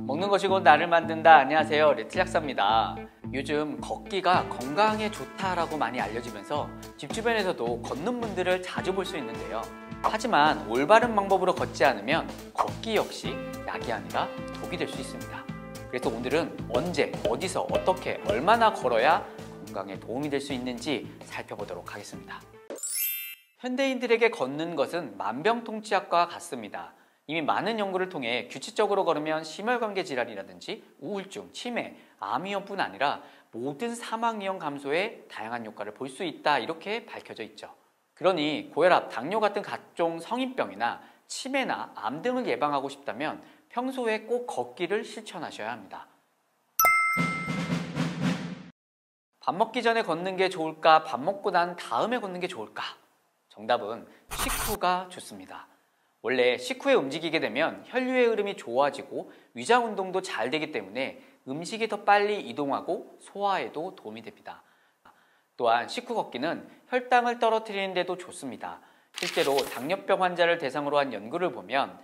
먹는 것이 곧 나를 만든다. 안녕하세요, 리틀약사입니다. 요즘 걷기가 건강에 좋다라고 많이 알려지면서 집 주변에서도 걷는 분들을 자주 볼 수 있는데요. 하지만 올바른 방법으로 걷지 않으면 걷기 역시 약이 아니라 독이 될 수 있습니다. 그래서 오늘은 언제, 어디서, 어떻게, 얼마나 걸어야 건강에 도움이 될 수 있는지 살펴보도록 하겠습니다. 현대인들에게 걷는 것은 만병통치약과 같습니다. 이미 많은 연구를 통해 규칙적으로 걸으면 심혈관계 질환이라든지 우울증, 치매, 암위험뿐 아니라 모든 사망 위험 감소에 다양한 효과를 볼 수 있다, 이렇게 밝혀져 있죠. 그러니 고혈압, 당뇨 같은 각종 성인병이나 치매나 암 등을 예방하고 싶다면 평소에 꼭 걷기를 실천하셔야 합니다. 밥 먹기 전에 걷는 게 좋을까? 밥 먹고 난 다음에 걷는 게 좋을까? 정답은 식후가 좋습니다. 원래 식후에 움직이게 되면 혈류의 흐름이 좋아지고 위장 운동도 잘 되기 때문에 음식이 더 빨리 이동하고 소화에도 도움이 됩니다. 또한 식후 걷기는 혈당을 떨어뜨리는 데도 좋습니다. 실제로 당뇨병 환자를 대상으로 한 연구를 보면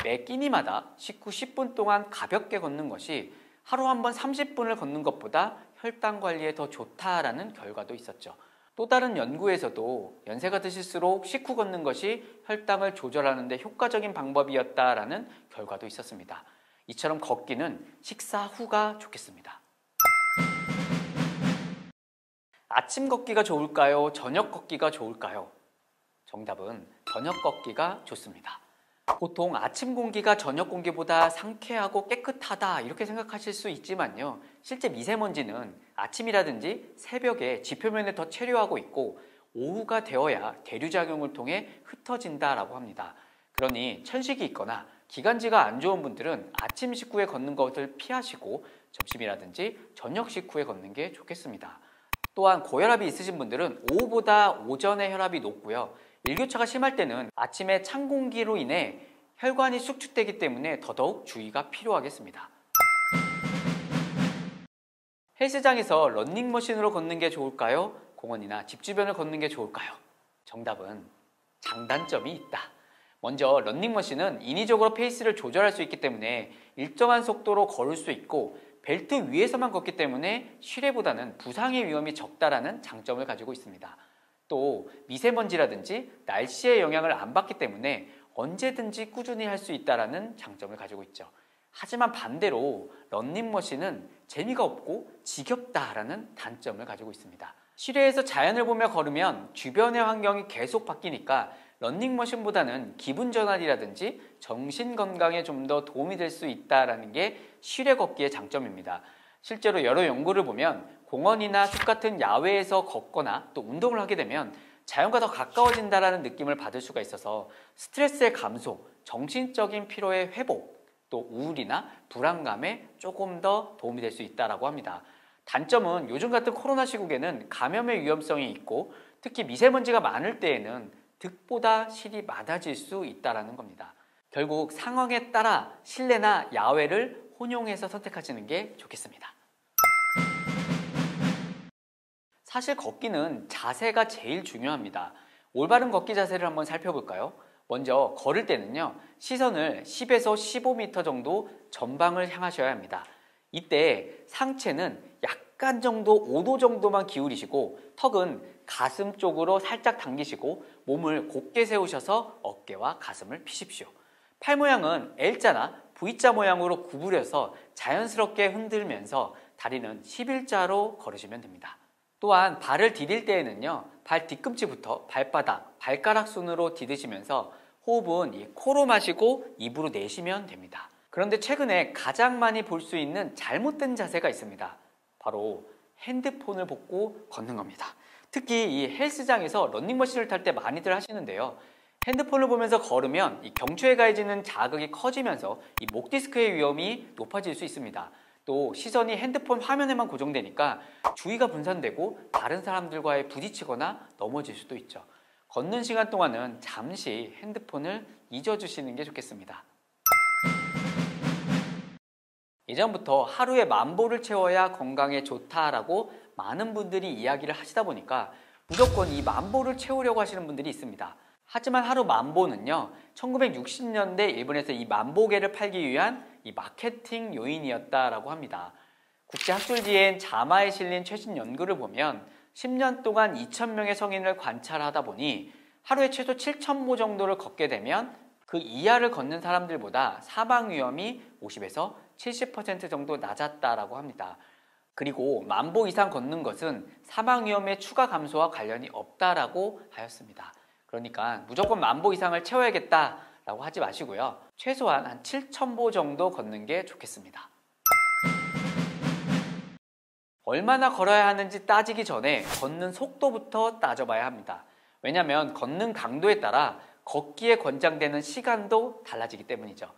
매 끼니마다 식후 10분 동안 가볍게 걷는 것이 하루 한 번 30분을 걷는 것보다 혈당 관리에 더 좋다라는 결과도 있었죠. 또 다른 연구에서도 연세가 드실수록 식후 걷는 것이 혈당을 조절하는 데 효과적인 방법이었다라는 결과도 있었습니다. 이처럼 걷기는 식사 후가 좋겠습니다. 아침 걷기가 좋을까요? 저녁 걷기가 좋을까요? 정답은 저녁 걷기가 좋습니다. 보통 아침 공기가 저녁 공기보다 상쾌하고 깨끗하다, 이렇게 생각하실 수 있지만요, 실제 미세먼지는 아침이라든지 새벽에 지표면에 더 체류하고 있고 오후가 되어야 대류작용을 통해 흩어진다라고 합니다. 그러니 천식이 있거나 기관지가 안 좋은 분들은 아침 식후에 걷는 것을 피하시고 점심이라든지 저녁 식후에 걷는 게 좋겠습니다. 또한 고혈압이 있으신 분들은 오후보다 오전에 혈압이 높고요, 일교차가 심할 때는 아침에 찬 공기로 인해 혈관이 수축되기 때문에 더더욱 주의가 필요하겠습니다. 헬스장에서 러닝머신으로 걷는 게 좋을까요? 공원이나 집 주변을 걷는 게 좋을까요? 정답은 장단점이 있다. 먼저 러닝머신은 인위적으로 페이스를 조절할 수 있기 때문에 일정한 속도로 걸을 수 있고 벨트 위에서만 걷기 때문에 실외보다는 부상의 위험이 적다라는 장점을 가지고 있습니다. 또 미세먼지라든지 날씨의 영향을 안 받기 때문에 언제든지 꾸준히 할 수 있다는 장점을 가지고 있죠. 하지만 반대로 러닝머신은 재미가 없고 지겹다라는 단점을 가지고 있습니다. 실외에서 자연을 보며 걸으면 주변의 환경이 계속 바뀌니까 러닝머신보다는 기분 전환이라든지 정신 건강에 좀 더 도움이 될 수 있다는 게 실외 걷기의 장점입니다. 실제로 여러 연구를 보면 공원이나 숲 같은 야외에서 걷거나 또 운동을 하게 되면 자연과 더 가까워진다는 느낌을 받을 수가 있어서 스트레스의 감소, 정신적인 피로의 회복, 또 우울이나 불안감에 조금 더 도움이 될 수 있다고 합니다. 단점은 요즘 같은 코로나 시국에는 감염의 위험성이 있고 특히 미세먼지가 많을 때에는 득보다 실이 많아질 수 있다는 겁니다. 결국 상황에 따라 실내나 야외를 혼용해서 선택하시는 게 좋겠습니다. 사실 걷기는 자세가 제일 중요합니다. 올바른 걷기 자세를 한번 살펴볼까요? 먼저 걸을 때는요, 시선을 10에서 15m 정도 전방을 향하셔야 합니다. 이때 상체는 약간 정도 5도 정도만 기울이시고 턱은 가슴 쪽으로 살짝 당기시고 몸을 곧게 세우셔서 어깨와 가슴을 피십시오. 팔 모양은 L자나 V자 모양으로 구부려서 자연스럽게 흔들면서 다리는 11자로 걸으시면 됩니다. 또한 발을 디딜 때에는요, 발 뒤꿈치부터 발바닥, 발가락 순으로 디디시면서 호흡은 코로 마시고 입으로 내쉬면 됩니다. 그런데 최근에 가장 많이 볼 수 있는 잘못된 자세가 있습니다. 바로 핸드폰을 보고 걷는 겁니다. 특히 이 헬스장에서 러닝머신을 탈 때 많이들 하시는데요, 핸드폰을 보면서 걸으면 이 경추에 가해지는 자극이 커지면서 이 목 디스크의 위험이 높아질 수 있습니다. 또 시선이 핸드폰 화면에만 고정되니까 주의가 분산되고 다른 사람들과의 부딪히거나 넘어질 수도 있죠. 걷는 시간 동안은 잠시 핸드폰을 잊어주시는 게 좋겠습니다. 예전부터 하루에 10,000보를 채워야 건강에 좋다라고 많은 분들이 이야기를 하시다 보니까 무조건 이 10,000보를 채우려고 하시는 분들이 있습니다. 하지만 하루 만보는요, 1960년대 일본에서 이 만보계를 팔기 위한 이 마케팅 요인이었다라고 합니다. 국제학술지엔 자마에 실린 최신 연구를 보면 10년 동안 2,000명의 성인을 관찰하다 보니 하루에 최소 7,000보 정도를 걷게 되면 그 이하를 걷는 사람들보다 사망 위험이 50에서 70% 정도 낮았다라고 합니다. 그리고 만보 이상 걷는 것은 사망 위험의 추가 감소와 관련이 없다라고 하였습니다. 그러니까 무조건 만보 이상을 채워야겠다라고 하지 마시고요. 최소한 한 7,000보 정도 걷는 게 좋겠습니다. 얼마나 걸어야 하는지 따지기 전에 걷는 속도부터 따져봐야 합니다. 왜냐하면 걷는 강도에 따라 걷기에 권장되는 시간도 달라지기 때문이죠.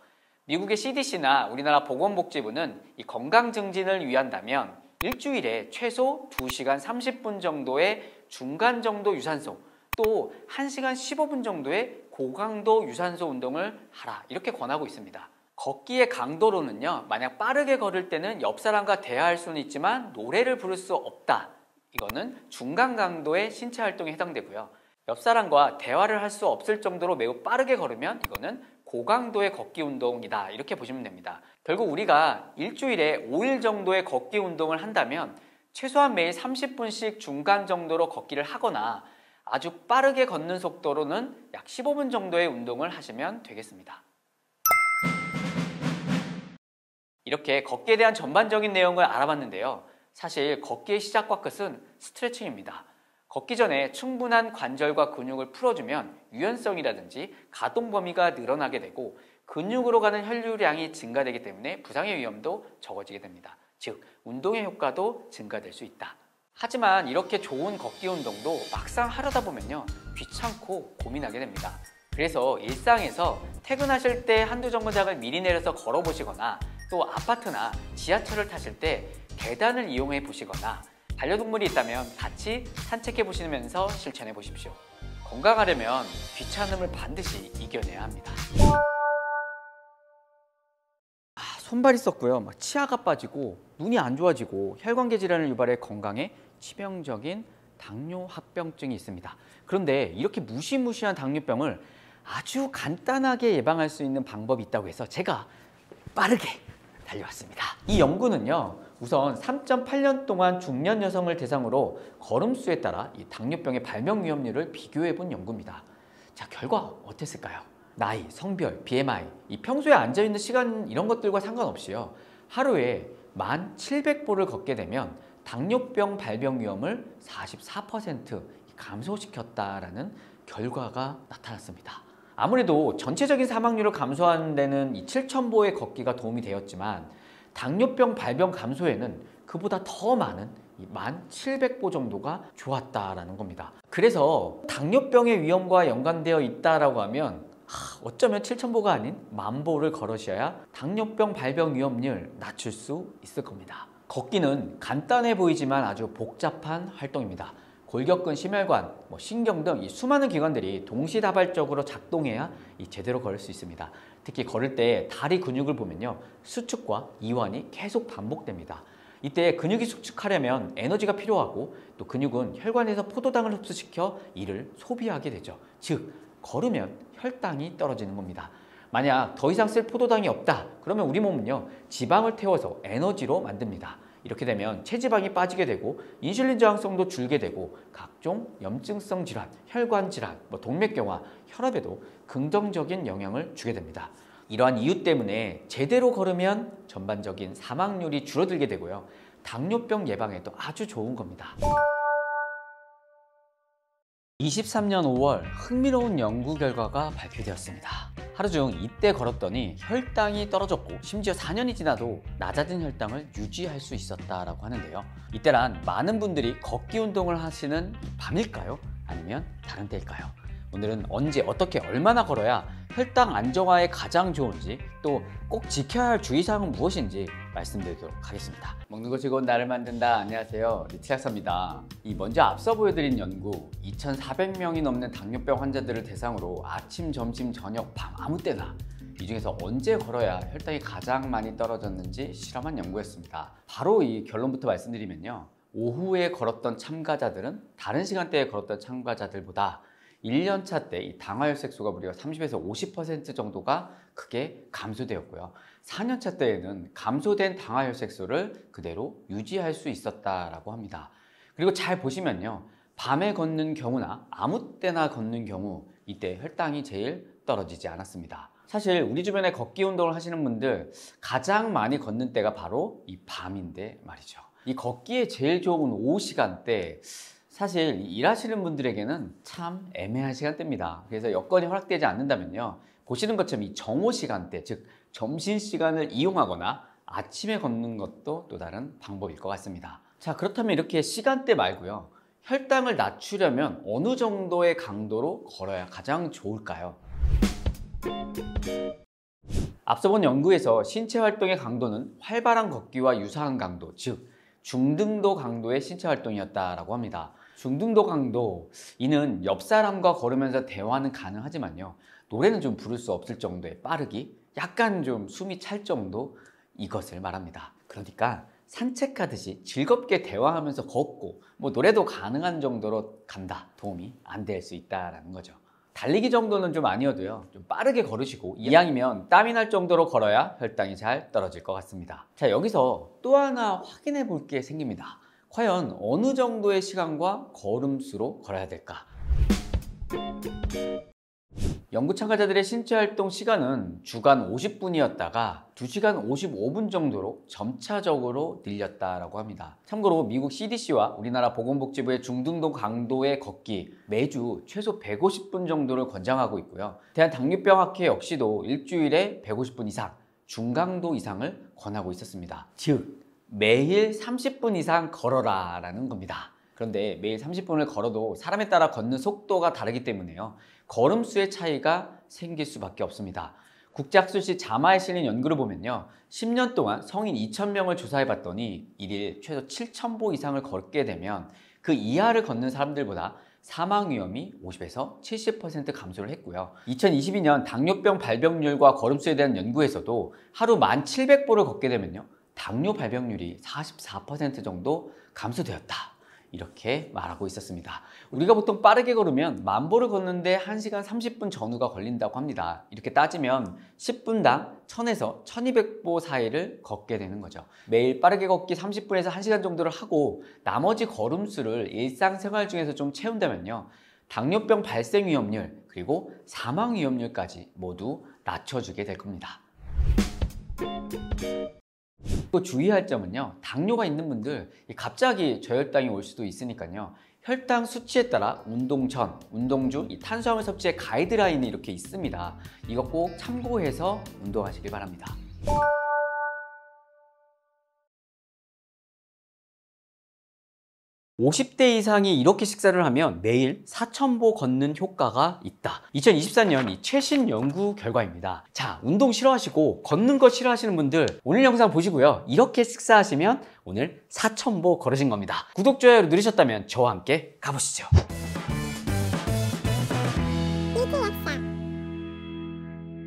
미국의 CDC나 우리나라 보건복지부는 이 건강 증진을 위한다면 일주일에 최소 2시간 30분 정도의 중간 정도 유산소, 또 1시간 15분 정도의 고강도 유산소 운동을 하라, 이렇게 권하고 있습니다. 걷기의 강도로는요, 만약 빠르게 걸을 때는 옆 사람과 대화할 수는 있지만 노래를 부를 수 없다, 이거는 중간 강도의 신체 활동에 해당되고요. 옆 사람과 대화를 할 수 없을 정도로 매우 빠르게 걸으면 이거는 고강도의 걷기 운동이다, 이렇게 보시면 됩니다. 결국 우리가 일주일에 5일 정도의 걷기 운동을 한다면 최소한 매일 30분씩 중간 정도로 걷기를 하거나 아주 빠르게 걷는 속도로는 약 15분 정도의 운동을 하시면 되겠습니다. 이렇게 걷기에 대한 전반적인 내용을 알아봤는데요. 사실 걷기의 시작과 끝은 스트레칭입니다. 걷기 전에 충분한 관절과 근육을 풀어주면 유연성이라든지 가동 범위가 늘어나게 되고 근육으로 가는 혈류량이 증가되기 때문에 부상의 위험도 적어지게 됩니다. 즉, 운동의 효과도 증가될 수 있다. 하지만 이렇게 좋은 걷기 운동도 막상 하려다 보면요, 귀찮고 고민하게 됩니다. 그래서 일상에서 퇴근하실 때 한두 정거장을 미리 내려서 걸어보시거나 또 아파트나 지하철을 타실 때 계단을 이용해 보시거나 반려동물이 있다면 같이 산책해 보시면서 실천해 보십시오. 건강하려면 귀찮음을 반드시 이겨내야 합니다. 손발이 썩고요, 막 치아가 빠지고 눈이 안 좋아지고 혈관계 질환을 유발해 건강에 치명적인 당뇨합병증이 있습니다. 그런데 이렇게 무시무시한 당뇨병을 아주 간단하게 예방할 수 있는 방법이 있다고 해서 제가 빠르게 달려왔습니다. 이 연구는요, 우선 3.8년 동안 중년 여성을 대상으로 걸음수에 따라 이 당뇨병의 발병 위험률을 비교해 본 연구입니다. 자, 결과 어땠을까요? 나이, 성별, BMI, 이 평소에 앉아있는 시간 이런 것들과 상관없이요, 하루에 1,700보를 걷게 되면 당뇨병 발병 위험을 44% 감소시켰다라는 결과가 나타났습니다. 아무래도 전체적인 사망률을 감소하는 데는 이 7,000보의 걷기가 도움이 되었지만 당뇨병 발병 감소에는 그보다 더 많은 1,700보 정도가 좋았다라는 겁니다. 그래서 당뇨병의 위험과 연관되어 있다라고 하면 어쩌면 7,000보가 아닌 10,000보를 걸으셔야 당뇨병 발병 위험률 낮출 수 있을 겁니다. 걷기는 간단해 보이지만 아주 복잡한 활동입니다. 골격근, 심혈관, 신경 등 이 수많은 기관들이 동시다발적으로 작동해야 제대로 걸을 수 있습니다. 특히 걸을 때 다리 근육을 보면요, 수축과 이완이 계속 반복됩니다. 이때 근육이 수축하려면 에너지가 필요하고 또 근육은 혈관에서 포도당을 흡수시켜 이를 소비하게 되죠. 즉, 걸으면 혈당이 떨어지는 겁니다. 만약 더 이상 쓸 포도당이 없다, 그러면 우리 몸은요, 지방을 태워서 에너지로 만듭니다. 이렇게 되면 체지방이 빠지게 되고 인슐린 저항성도 줄게 되고 각종 염증성 질환, 혈관 질환, 동맥경화, 혈압에도 긍정적인 영향을 주게 됩니다. 이러한 이유 때문에 제대로 걸으면 전반적인 사망률이 줄어들게 되고요, 당뇨병 예방에도 아주 좋은 겁니다. 23년 5월 흥미로운 연구 결과가 발표되었습니다. 하루 중 이때 걸었더니 혈당이 떨어졌고 심지어 4년이 지나도 낮아진 혈당을 유지할 수 있었다라고 하는데요. 이때란 많은 분들이 걷기 운동을 하시는 밤일까요? 아니면 다른 때일까요? 오늘은 언제, 어떻게, 얼마나 걸어야 혈당 안정화에 가장 좋은지, 또 꼭 지켜야 할 주의사항은 무엇인지 말씀드리도록 하겠습니다. 먹는 거 즐거운 나를 만든다. 안녕하세요, 리치학사입니다. 먼저 앞서 보여드린 연구, 2,400명이 넘는 당뇨병 환자들을 대상으로 아침, 점심, 저녁, 밤 아무 때나 이 중에서 언제 걸어야 혈당이 가장 많이 떨어졌는지 실험한 연구였습니다. 바로 이 결론부터 말씀드리면요, 오후에 걸었던 참가자들은 다른 시간대에 걸었던 참가자들보다 1년차 때 이 당화혈색소가 무려 30에서 50% 정도가 크게 감소되었고요. 4년차 때에는 감소된 당화혈색소를 그대로 유지할 수 있었다라고 합니다. 그리고 잘 보시면요. 밤에 걷는 경우나 아무 때나 걷는 경우 이때 혈당이 제일 떨어지지 않았습니다. 사실 우리 주변에 걷기 운동을 하시는 분들 가장 많이 걷는 때가 바로 이 밤인데 말이죠. 이 걷기에 제일 좋은 오후 시간대, 사실 일하시는 분들에게는 참 애매한 시간대입니다. 그래서 여건이 허락되지 않는다면요, 보시는 것처럼 이 정오 시간대, 즉 점심시간을 이용하거나 아침에 걷는 것도 또 다른 방법일 것 같습니다. 자, 그렇다면 이렇게 시간대 말고요, 혈당을 낮추려면 어느 정도의 강도로 걸어야 가장 좋을까요? 앞서 본 연구에서 신체 활동의 강도는 활발한 걷기와 유사한 강도, 즉 중등도 강도의 신체 활동이었다라고 합니다. 중등도 강도, 이는 옆 사람과 걸으면서 대화는 가능하지만요, 노래는 좀 부를 수 없을 정도의 빠르기, 약간 좀 숨이 찰 정도, 이것을 말합니다. 그러니까 산책하듯이 즐겁게 대화하면서 걷고 노래도 가능한 정도로 간다, 도움이 안 될 수 있다는 거죠. 달리기 정도는 좀 아니어도요, 좀 빠르게 걸으시고 이왕이면 땀이 날 정도로 걸어야 혈당이 잘 떨어질 것 같습니다. 자, 여기서 또 하나 확인해 볼 게 생깁니다. 과연 어느 정도의 시간과 걸음수로 걸어야 될까? 연구 참가자들의 신체 활동 시간은 주간 50분이었다가 2시간 55분 정도로 점차적으로 늘렸다라고 합니다. 참고로 미국 CDC와 우리나라 보건복지부의 중등도 강도의 걷기 매주 최소 150분 정도를 권장하고 있고요. 대한당뇨병학회 역시도 일주일에 150분 이상, 중강도 이상을 권하고 있었습니다. 즉 매일 30분 이상 걸어라 라는 겁니다. 그런데 매일 30분을 걸어도 사람에 따라 걷는 속도가 다르기 때문에요, 걸음수의 차이가 생길 수밖에 없습니다. 국제학술지 자마에 실린 연구를 보면요, 10년 동안 성인 2,000명을 조사해 봤더니 일일 최소 7,000보 이상을 걷게 되면 그 이하를 걷는 사람들보다 사망 위험이 50에서 70% 감소를 했고요. 2022년 당뇨병 발병률과 걸음수에 대한 연구에서도 하루 1,700보를 걷게 되면요, 당뇨 발병률이 44% 정도 감소되었다, 이렇게 말하고 있었습니다. 우리가 보통 빠르게 걸으면 10,000보를 걷는데 1시간 30분 전후가 걸린다고 합니다. 이렇게 따지면 10분당 1000에서 1200보 사이를 걷게 되는 거죠. 매일 빠르게 걷기 30분에서 1시간 정도를 하고 나머지 걸음수를 일상생활 중에서 좀 채운다면요, 당뇨병 발생 위험률 그리고 사망 위험률까지 모두 낮춰주게 될 겁니다. 또 주의할 점은요, 당뇨가 있는 분들 갑자기 저혈당이 올 수도 있으니까요, 혈당 수치에 따라 운동 전, 운동 중 이 탄수화물 섭취의 가이드라인이 이렇게 있습니다. 이거 꼭 참고해서 운동하시길 바랍니다. 50대 이상이 이렇게 식사를 하면 매일 4,000보 걷는 효과가 있다. 2024년 이 최신 연구 결과입니다. 자, 운동 싫어하시고 걷는 거 싫어하시는 분들 오늘 영상 보시고요, 이렇게 식사하시면 오늘 4,000보 걸으신 겁니다. 구독, 좋아요를 누르셨다면 저와 함께 가보시죠.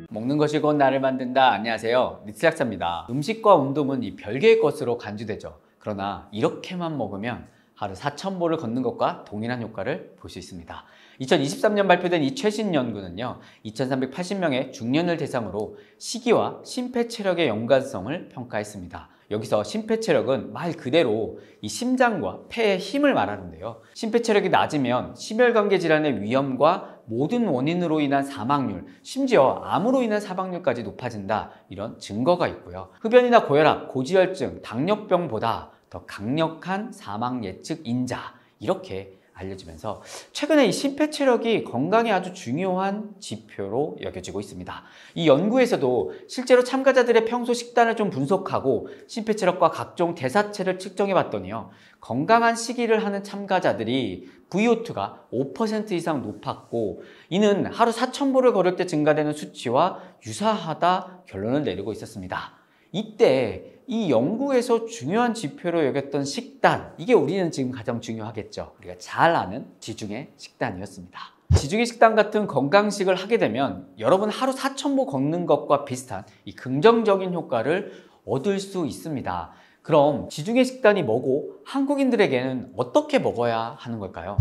먹는 것이 곧 나를 만든다. 안녕하세요, 리틀약사입니다. 음식과 운동은 이 별개의 것으로 간주되죠. 그러나 이렇게만 먹으면 하루 4,000보를 걷는 것과 동일한 효과를 볼 수 있습니다. 2023년 발표된 이 최신 연구는요, 2,380명의 중년을 대상으로 식이와 심폐체력의 연관성을 평가했습니다. 여기서 심폐체력은 말 그대로 이 심장과 폐의 힘을 말하는데요, 심폐체력이 낮으면 심혈관계 질환의 위험과 모든 원인으로 인한 사망률, 심지어 암으로 인한 사망률까지 높아진다, 이런 증거가 있고요. 흡연이나 고혈압, 고지혈증, 당뇨병보다 더 강력한 사망 예측 인자, 이렇게 알려지면서 최근에 이 심폐체력이 건강에 아주 중요한 지표로 여겨지고 있습니다. 이 연구에서도 실제로 참가자들의 평소 식단을 좀 분석하고 심폐체력과 각종 대사체를 측정해 봤더니요, 건강한 식이를 하는 참가자들이 VO2가 5% 이상 높았고, 이는 하루 4,000보를 걸을 때 증가되는 수치와 유사하다 결론을 내리고 있었습니다. 이때 이 연구에서 중요한 지표로 여겼던 식단, 이게 우리는 지금 가장 중요하겠죠. 우리가 잘 아는 지중해 식단이었습니다. 지중해 식단 같은 건강식을 하게 되면 여러분 하루 4,000보 걷는 것과 비슷한 이 긍정적인 효과를 얻을 수 있습니다. 그럼 지중해 식단이 뭐고 한국인들에게는 어떻게 먹어야 하는 걸까요?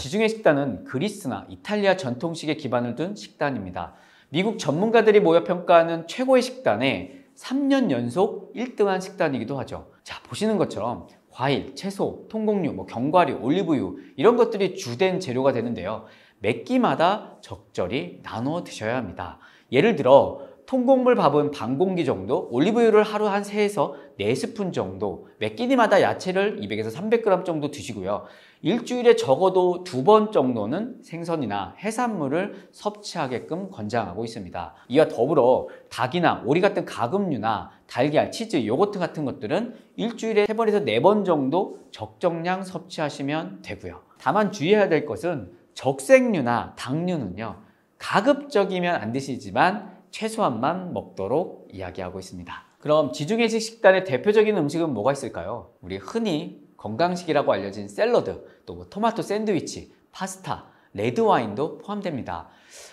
지중해 식단은 그리스나 이탈리아 전통식에 기반을 둔 식단입니다. 미국 전문가들이 모여 평가하는 최고의 식단에 3년 연속 1등한 식단이기도 하죠. 자, 보시는 것처럼 과일, 채소, 통곡류, 견과류, 올리브유 이런 것들이 주된 재료가 되는데요. 몇 끼마다 적절히 나누어 드셔야 합니다. 예를 들어 통곡물 밥은 반 공기 정도, 올리브유를 하루 한 3에서 4스푼 정도, 몇 끼니마다 야채를 200에서 300g 정도 드시고요. 일주일에 적어도 2번 정도는 생선이나 해산물을 섭취하게끔 권장하고 있습니다. 이와 더불어 닭이나 오리 같은 가금류나 달걀, 치즈, 요거트 같은 것들은 일주일에 3번에서 4번 정도 적정량 섭취하시면 되고요. 다만 주의해야 될 것은 적색류나 당류는요, 가급적이면 안 드시지만 최소한만 먹도록 이야기하고 있습니다. 그럼 지중해식 식단의 대표적인 음식은 뭐가 있을까요? 우리 흔히 건강식이라고 알려진 샐러드, 또 토마토 샌드위치, 파스타, 레드와인도 포함됩니다.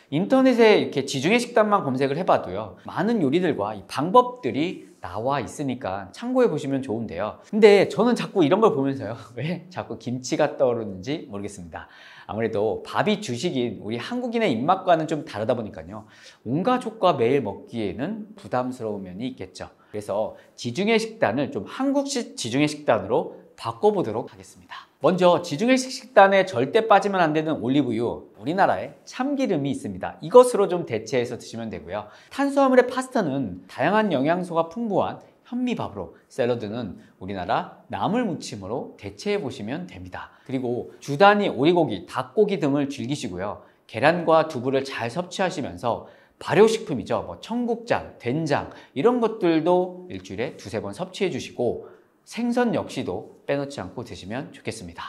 인터넷에 이렇게 지중해 식단만 검색을 해봐도요, 많은 요리들과 이 방법들이 나와 있으니까 참고해 보시면 좋은데요. 근데 저는 자꾸 이런 걸 보면서요, 왜 자꾸 김치가 떠오르는지 모르겠습니다. 아무래도 밥이 주식인 우리 한국인의 입맛과는 좀 다르다 보니까요, 온 가족과 매일 먹기에는 부담스러운 면이 있겠죠. 그래서 지중해 식단을 좀 한국식 지중해 식단으로 바꿔보도록 하겠습니다. 먼저 지중해식 식단에 절대 빠지면 안 되는 올리브유, 우리나라에 참기름이 있습니다. 이것으로 좀 대체해서 드시면 되고요. 탄수화물의 파스타는 다양한 영양소가 풍부한 현미밥으로, 샐러드는 우리나라 나물 무침으로 대체해 보시면 됩니다. 그리고 주 단위 오리고기, 닭고기 등을 즐기시고요. 계란과 두부를 잘 섭취하시면서 발효식품이죠. 청국장, 된장 이런 것들도 일주일에 2~3번 섭취해 주시고, 생선 역시도 빼놓지 않고 드시면 좋겠습니다.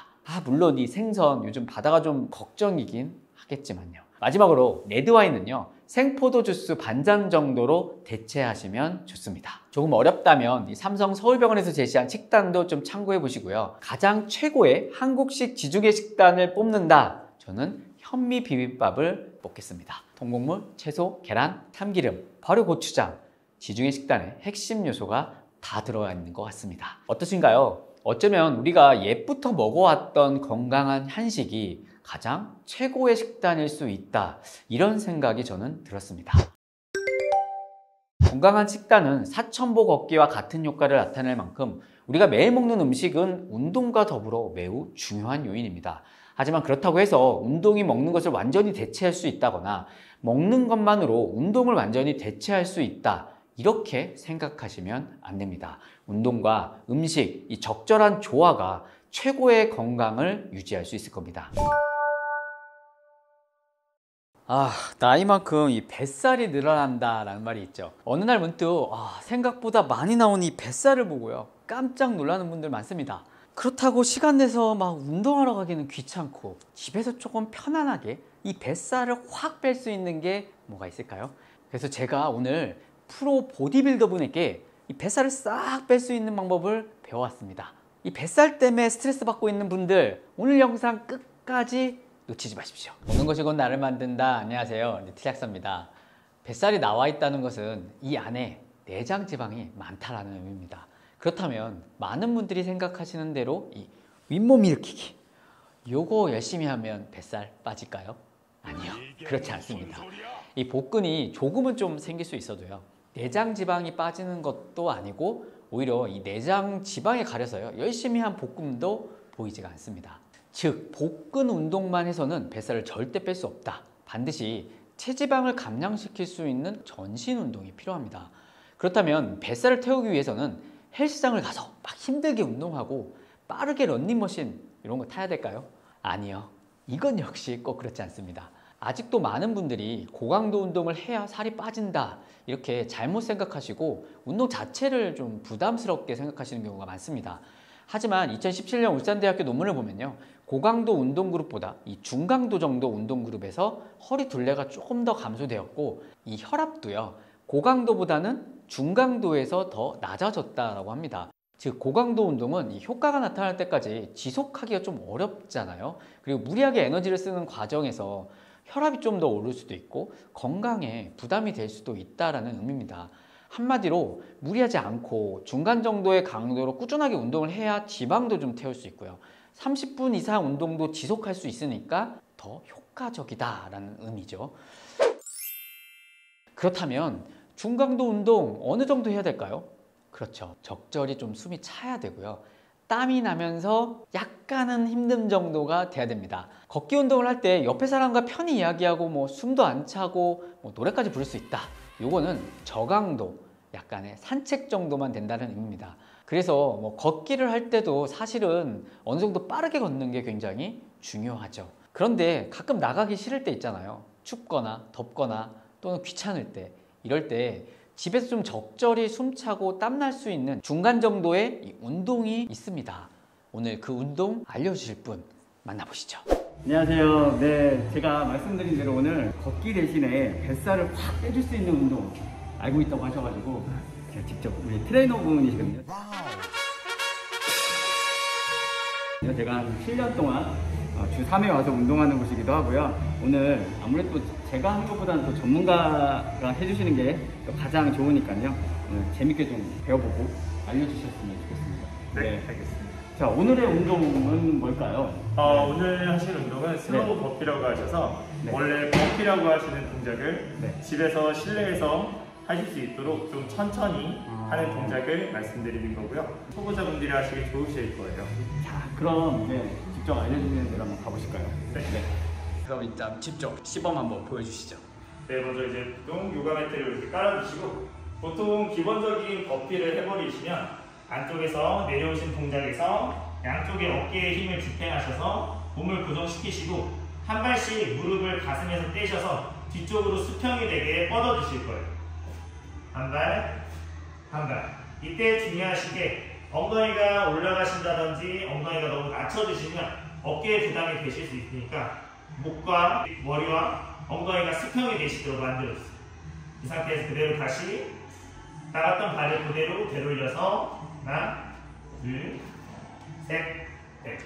물론 이 생선 요즘 바다가 좀 걱정이긴 하겠지만요. 마지막으로 레드와인은요, 생포도 주스 반잔 정도로 대체하시면 좋습니다. 조금 어렵다면 이 삼성 서울병원에서 제시한 식단도 좀 참고해 보시고요. 가장 최고의 한국식 지중해 식단을 뽑는다, 저는 현미 비빔밥을 뽑겠습니다. 통곡물, 채소, 계란, 참기름, 발효 고추장, 지중해 식단의 핵심 요소가 다 들어가 있는 것 같습니다. 어떠신가요? 어쩌면 우리가 옛부터 먹어왔던 건강한 한식이 가장 최고의 식단일 수 있다, 이런 생각이 저는 들었습니다. 건강한 식단은 사천보 걷기와 같은 효과를 나타낼 만큼 우리가 매일 먹는 음식은 운동과 더불어 매우 중요한 요인입니다. 하지만 그렇다고 해서 운동이 먹는 것을 완전히 대체할 수 있다거나 먹는 것만으로 운동을 완전히 대체할 수 있다, 이렇게 생각하시면 안 됩니다. 운동과 음식, 이 적절한 조화가 최고의 건강을 유지할 수 있을 겁니다. 나이만큼 이 뱃살이 늘어난다 라는 말이 있죠. 어느 날 문득 생각보다 많이 나온 이 뱃살을 보고요, 깜짝 놀라는 분들 많습니다. 그렇다고 시간 내서 막 운동하러 가기는 귀찮고 집에서 조금 편안하게 이 뱃살을 확 뺄 수 있는 게 뭐가 있을까요? 그래서 제가 오늘 프로 보디빌더 분에게 이 뱃살을 싹 뺄 수 있는 방법을 배워왔습니다. 이 뱃살 때문에 스트레스 받고 있는 분들, 오늘 영상 끝까지 놓치지 마십시오. 먹는 것이 곧 나를 만든다. 안녕하세요, 티작사입니다. 뱃살이 나와 있다는 것은 이 안에 내장 지방이 많다라는 의미입니다. 그렇다면 많은 분들이 생각하시는 대로 이 윗몸 일으키기, 요거 열심히 하면 뱃살 빠질까요? 아니요, 그렇지 않습니다. 이 복근이 조금은 좀 생길 수 있어도요, 내장 지방이 빠지는 것도 아니고 오히려 이 내장 지방에 가려서요, 열심히 한 복근도 보이지가 않습니다. 즉, 복근 운동만 해서는 뱃살을 절대 뺄 수 없다. 반드시 체지방을 감량시킬 수 있는 전신 운동이 필요합니다. 그렇다면 뱃살을 태우기 위해서는 헬스장을 가서 막 힘들게 운동하고 빠르게 런닝머신 이런 거 타야 될까요? 아니요, 이건 역시 꼭 그렇지 않습니다. 아직도 많은 분들이 고강도 운동을 해야 살이 빠진다, 이렇게 잘못 생각하시고 운동 자체를 좀 부담스럽게 생각하시는 경우가 많습니다. 하지만 2017년 울산대학교 논문을 보면요, 고강도 운동 그룹보다 이 중강도 정도 운동 그룹에서 허리 둘레가 조금 더 감소되었고, 이 혈압도요, 고강도보다는 중강도에서 더 낮아졌다라고 합니다. 즉, 고강도 운동은 이 효과가 나타날 때까지 지속하기가 좀 어렵잖아요. 그리고 무리하게 에너지를 쓰는 과정에서 혈압이 좀 더 오를 수도 있고 건강에 부담이 될 수도 있다라는 의미입니다. 한마디로 무리하지 않고 중간 정도의 강도로 꾸준하게 운동을 해야 지방도 좀 태울 수 있고요, 30분 이상 운동도 지속할 수 있으니까 더 효과적이다라는 의미죠. 그렇다면 중강도 운동 어느 정도 해야 될까요? 그렇죠. 적절히 좀 숨이 차야 되고요. 땀이 나면서 약간은 힘든 정도가 돼야 됩니다. 걷기 운동을 할 때 옆에 사람과 편히 이야기하고 뭐 숨도 안 차고 뭐 노래까지 부를 수 있다. 요거는 저강도, 약간의 산책 정도만 된다는 의미입니다. 그래서 뭐 걷기를 할 때도 사실은 어느 정도 빠르게 걷는 게 굉장히 중요하죠. 그런데 가끔 나가기 싫을 때 있잖아요. 춥거나 덥거나 또는 귀찮을 때, 이럴 때 집에서 좀 적절히 숨차고 땀날 수 있는 중간 정도의 이 운동이 있습니다. 오늘 그 운동 알려주실 분 만나보시죠. 안녕하세요. 네, 제가 말씀드린 대로 오늘 걷기 대신에 뱃살을 확 빼줄 수 있는 운동 알고 있다고 하셔가지고 제가 직접 우리 트레이너분이시거든요. 제가 한 7년 동안 주 3회 와서 운동하는 곳이기도 하고요. 오늘 아무래도 제가 하는 것보다는 더 전문가가 해주시는 게 가장 좋으니까요. 오늘 재밌게 좀 배워보고 알려주셨으면 좋겠습니다. 네, 알겠습니다. 자, 오늘의 운동은 뭘까요? 오늘 하실 운동은 슬로우 버피라고 하셔서 원래 버피라고 하시는 동작을 집에서 실내에서 하실 수 있도록 좀 천천히 하는 동작을 말씀드리는 거고요. 초보자분들이 하시기 좋으실 거예요. 자, 그럼 이제 직접 알려주시는 대로 한번 가보실까요? 네. 그럼 일단 직접 시범 한번 보여주시죠. 네, 먼저 이제 보통 요가 매트를 이렇게 깔아주시고 보통 기본적인 버피를 해버리시면 안쪽에서 내려오신 동작에서 양쪽의 어깨에 힘을 집행하셔서 몸을 고정시키시고 한 발씩 무릎을 가슴에서 떼셔서 뒤쪽으로 수평이 되게 뻗어주실 거예요. 한 발, 한 발. 이때 중요하신 게 엉덩이가 올라가신다든지 엉덩이가 너무 낮춰지시면 어깨에 부담이 되실 수 있으니까 목과 머리와 엉덩이가 수평이 되시도록 만들어주세요. 이 상태에서 그대로 다시 나갔던 발을 그대로 되돌려서 하나, 둘, 셋, 넷.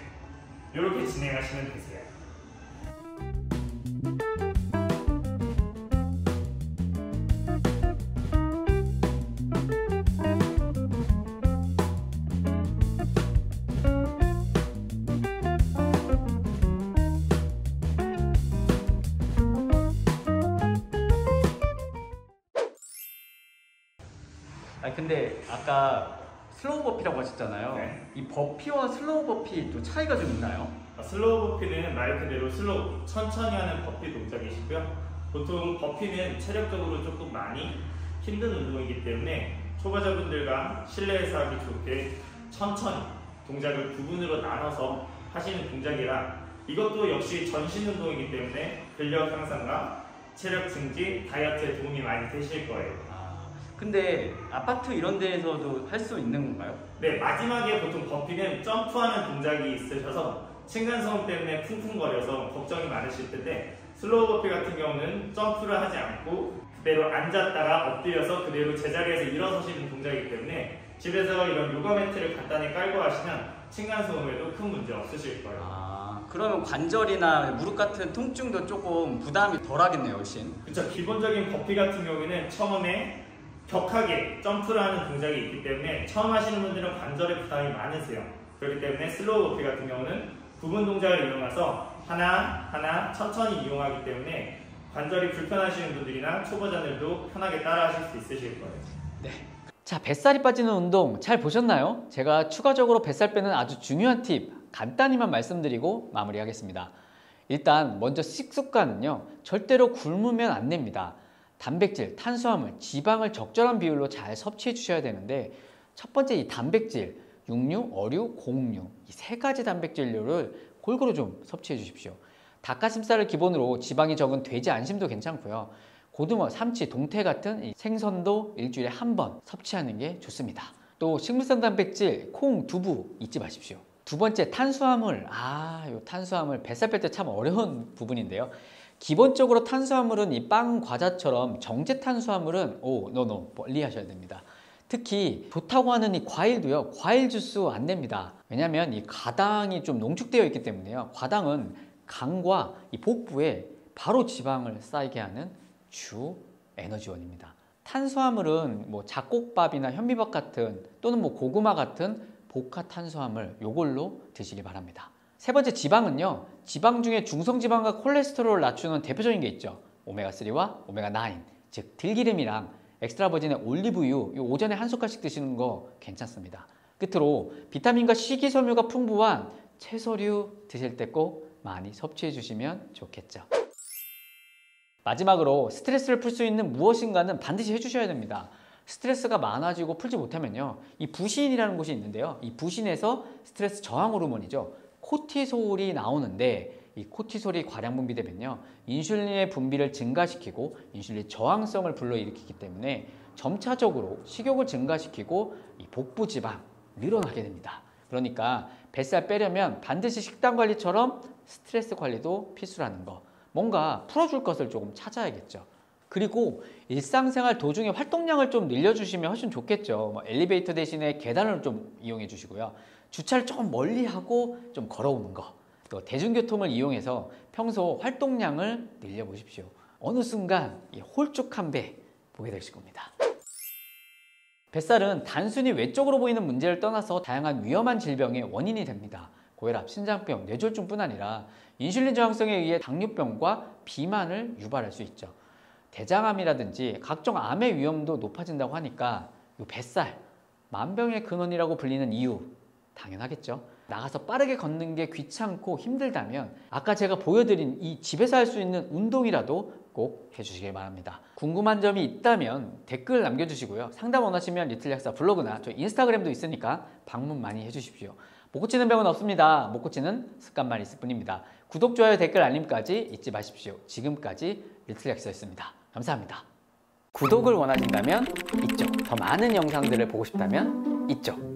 이렇게 진행하시면 되세요. 근데 아까 슬로우 버피라고 하셨잖아요. 네. 이 버피와 슬로우 버피 또 차이가 좀 있나요? 슬로우 버피는 말 그대로 슬로우, 천천히 하는 버피 동작이시고요. 보통 버피는 체력적으로 조금 많이 힘든 운동이기 때문에 초보자분들과 실내에서 하기 좋게 천천히 동작을 부분으로 나눠서 하시는 동작이라 이것도 역시 전신 운동이기 때문에 근력 향상과 체력 증진, 다이어트에 도움이 많이 되실 거예요. 근데 아파트 이런 데에서도 할 수 있는 건가요? 네, 마지막에 보통 버피는 점프하는 동작이 있으셔서 층간소음 때문에 쿵쿵거려서 걱정이 많으실 텐데 슬로우 버피 같은 경우는 점프를 하지 않고 그대로 앉았다가 엎드려서 그대로 제자리에서 일어서시는 동작이기 때문에 집에서 이런 요가 매트를 간단히 깔고 하시면 층간소음에도 큰 문제 없으실 거예요. 그러면 관절이나 무릎 같은 통증도 조금 부담이 덜 하겠네요, 훨씬. 그렇죠. 기본적인 버피 같은 경우에는 처음에 격하게 점프를 하는 동작이 있기 때문에 처음 하시는 분들은 관절에 부담이 많으세요. 그렇기 때문에 슬로우 버피 같은 경우는 부분 동작을 이용해서 하나 천천히 이용하기 때문에 관절이 불편하시는 분들이나 초보자들도 편하게 따라 하실 수 있으실 거예요. 네. 자, 뱃살이 빠지는 운동 잘 보셨나요? 제가 추가적으로 뱃살 빼는 아주 중요한 팁 간단히만 말씀드리고 마무리하겠습니다. 일단 먼저 식습관은요, 절대로 굶으면 안 됩니다. 단백질, 탄수화물, 지방을 적절한 비율로 잘 섭취해 주셔야 되는데 첫 번째 이 단백질, 육류, 어류, 곡류 이 세 가지 단백질류를 골고루 좀 섭취해 주십시오. 닭가슴살을 기본으로 지방이 적은 돼지 안심도 괜찮고요. 고등어, 삼치, 동태 같은 생선도 일주일에 한 번 섭취하는 게 좋습니다. 또 식물성 단백질, 콩, 두부 잊지 마십시오. 두 번째 탄수화물, 요 탄수화물 뱃살 뺄 때 참 어려운 부분인데요. 기본적으로 탄수화물은 이 빵, 과자처럼 정제 탄수화물은 멀리 하셔야 됩니다. 특히 좋다고 하는 이 과일도요, 과일 주스 안 됩니다. 왜냐하면 이 가당이 좀 농축되어 있기 때문에요. 과당은 간과 이 복부에 바로 지방을 쌓이게 하는 주 에너지원입니다. 탄수화물은 뭐 잡곡밥이나 현미밥 같은 또는 뭐 고구마 같은 복합 탄수화물 요걸로 드시기 바랍니다. 세 번째 지방은요. 지방 중에 중성지방과 콜레스테롤을 낮추는 대표적인 게 있죠. 오메가3와 오메가9, 즉 들기름이랑 엑스트라 버진의 올리브유 이 오전에 한 숟갈씩 드시는 거 괜찮습니다. 끝으로 비타민과 식이섬유가 풍부한 채소류 드실 때 꼭 많이 섭취해 주시면 좋겠죠. 마지막으로 스트레스를 풀 수 있는 무엇인가는 반드시 해주셔야 됩니다. 스트레스가 많아지고 풀지 못하면요. 이 부신이라는 곳이 있는데요. 이 부신에서 스트레스 저항 호르몬이죠. 코티솔이 나오는데 이 코티솔이 과량 분비되면요. 인슐린의 분비를 증가시키고 인슐린 저항성을 불러일으키기 때문에 점차적으로 식욕을 증가시키고 이 복부 지방 늘어나게 됩니다. 그러니까 뱃살 빼려면 반드시 식단 관리처럼 스트레스 관리도 필수라는 거. 뭔가 풀어줄 것을 조금 찾아야겠죠. 그리고 일상생활 도중에 활동량을 좀 늘려주시면 훨씬 좋겠죠. 뭐 엘리베이터 대신에 계단을 좀 이용해 주시고요. 주차를 조금 멀리 하고 좀 걸어오는 거. 또 대중교통을 이용해서 평소 활동량을 늘려보십시오. 어느 순간 이 홀쭉한 배 보게 되실 겁니다. 뱃살은 단순히 외적으로 보이는 문제를 떠나서 다양한 위험한 질병의 원인이 됩니다. 고혈압, 신장병, 뇌졸중뿐 아니라 인슐린 저항성에 의해 당뇨병과 비만을 유발할 수 있죠. 대장암이라든지 각종 암의 위험도 높아진다고 하니까 이 뱃살, 만병의 근원이라고 불리는 이유 당연하겠죠. 나가서 빠르게 걷는 게 귀찮고 힘들다면 아까 제가 보여드린 이 집에서 할 수 있는 운동이라도 꼭 해주시길 바랍니다. 궁금한 점이 있다면 댓글 남겨주시고요. 상담 원하시면 리틀약사 블로그나 저 인스타그램도 있으니까 방문 많이 해주십시오. 못 고치는 병은 없습니다. 못 고치는 습관만 있을 뿐입니다. 구독, 좋아요, 댓글, 알림까지 잊지 마십시오. 지금까지 리틀약사였습니다. 감사합니다. 구독을 원하신다면 이쪽, 더 많은 영상들을 보고 싶다면 이쪽.